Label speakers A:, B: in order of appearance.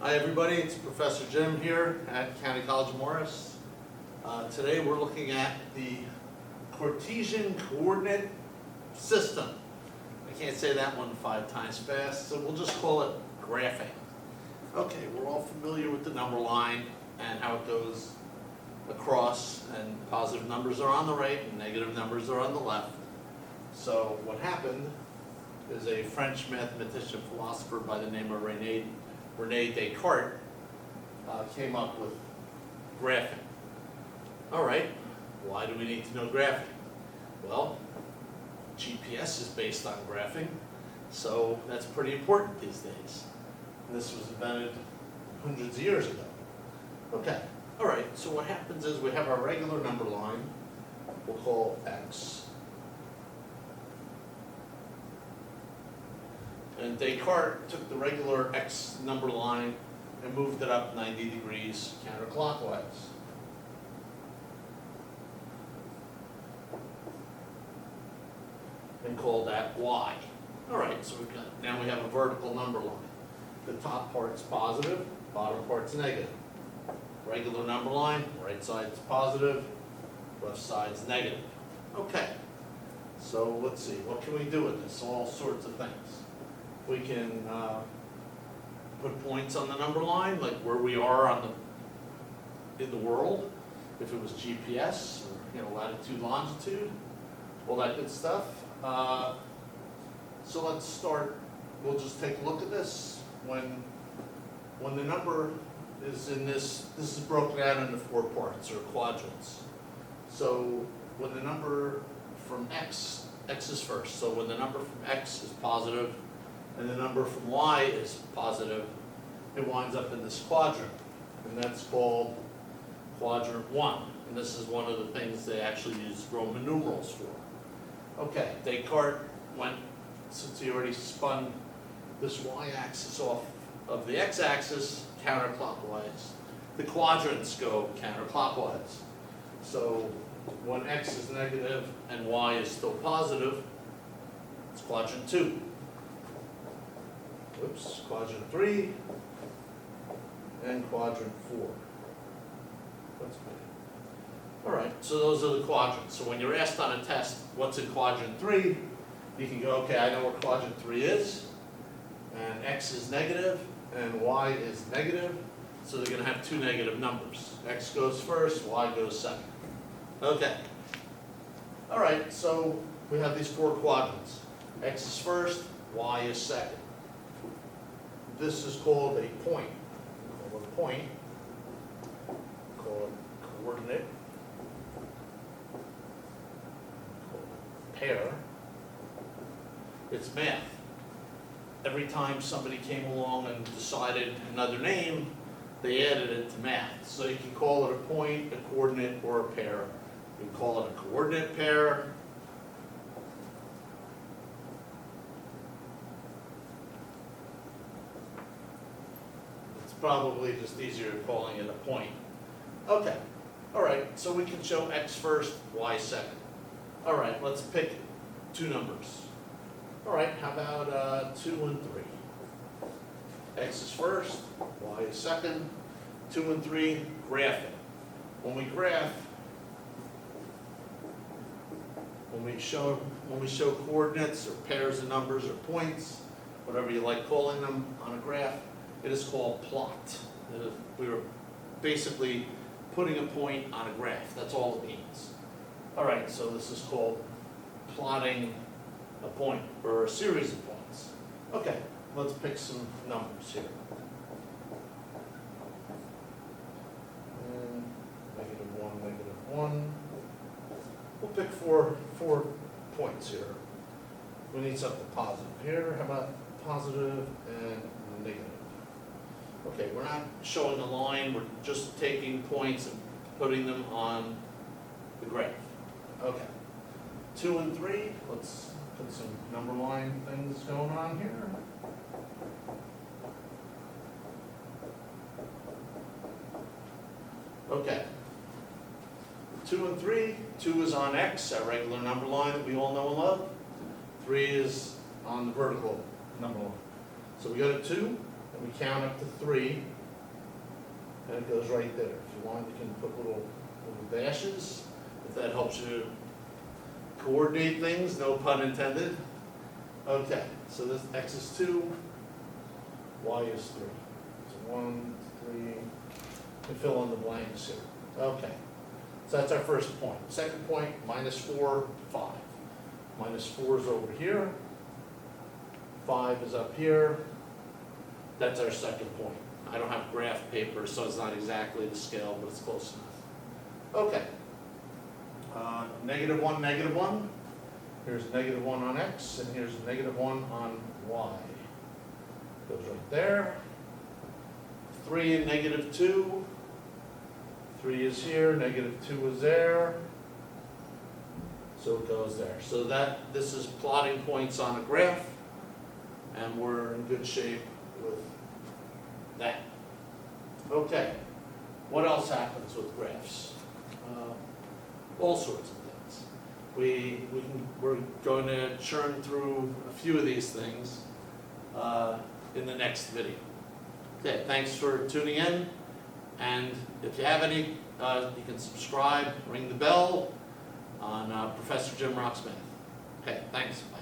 A: Hi everybody, it's Professor Jim here at County College of Morris. Today we're looking at the Cartesian coordinate system. I can't say that one 5 times fast, so we'll just call it graphing. Okay, we're all familiar with the number line and how it goes across, and positive numbers are on the right and negative numbers are on the left. So what happened is a French mathematician philosopher by the name of René Descartes came up with graphing. All right, why do we need to know graphing? Well, GPS is based on graphing, so that's pretty important these days. And this was invented hundreds of years ago. Okay, all right, so what happens is we have our regular number line, we'll call X. And Descartes took the regular X number line and moved it up 90 degrees counterclockwise. And called that Y. All right, so now we have a vertical number line. The top part's positive, bottom part's negative. Regular number line, right side's positive, left side's negative. Okay, so let's see, what can we do with this? All sorts of things. We can put points on the number line, like where we are in the world, if it was GPS, or latitude, longitude, all that good stuff. So let's start. We'll just take a look at this. When the number is in this is broken out into 4 parts or quadrants. So when the number from X is first. So when the number from X is positive, and the number from Y is positive, it winds up in this quadrant, and that's called quadrant 1. And this is one of the things they actually use Roman numerals for. Okay, Descartes went, since he already spun this Y-axis off of the X-axis counterclockwise, the quadrants go counterclockwise. So when X is negative and Y is still positive, it's quadrant 2. Oops, quadrant 3 and quadrant 4. That's good. All right, so those are the quadrants. So when you're asked on a test, what's in quadrant 3, you can go, okay, I know where quadrant 3 is, and X is negative and Y is negative, so they're going to have 2 negative numbers. X goes first, Y goes second. Okay. All right, so we have these 4 quadrants. X is first, Y is second. This is called a point. We call it a point. We call it coordinate. We call it pair. It's math. Every time somebody came along and decided another name, they added it to math. So you can call it a point, a coordinate, or a pair. You can call it a coordinate pair. Probably just easier calling it a point. Okay, all right, so we can show X first, Y second. All right, let's pick 2 numbers. All right, how about 2 and 3? X is first, Y is second, 2 and 3, graphing. When we graph, when we show coordinates or pairs of numbers or points, whatever you like calling them on a graph, it is called plot. We were basically putting a point on a graph. That's all it means. All right, so this is called plotting a point or a series of points. Okay, let's pick some numbers here. And -1, -1. We'll pick four points here. We need something positive here. How about positive and negative? Okay, we're not showing a line, we're just taking points and putting them on the graph. Okay. 2 and 3, let's put some number line things going on here. Okay. 2 and 3, 2 is on X, our regular number line that we all know and love. 3 is on the vertical number line. So we go to 2, and we count up to 3, and it goes right there. If you want, you can put little dashes, if that helps you coordinate things, no pun intended. Okay, so this x is 2, y is 3. So 1, 3, and fill in the blanks here. Okay, so that's our first point. Second point, -4, 5. -4 is over here. 5 is up here. That's our second point. I don't have graph paper, so it's not exactly the scale, but it's close enough. Okay. -1, -1. Here's -1 on x, and here's -1 on y. Goes right there. 3 and -2. 3 is here, -2 is there. So it goes there. So this is plotting points on a graph, and we're in good shape with that. Okay, what else happens with graphs? All sorts of things. We're going to churn through a few of these things in the next video. Okay, thanks for tuning in, and if you have any, you can subscribe, ring the bell on Professor Jim Roxbury. Okay, thanks, bye.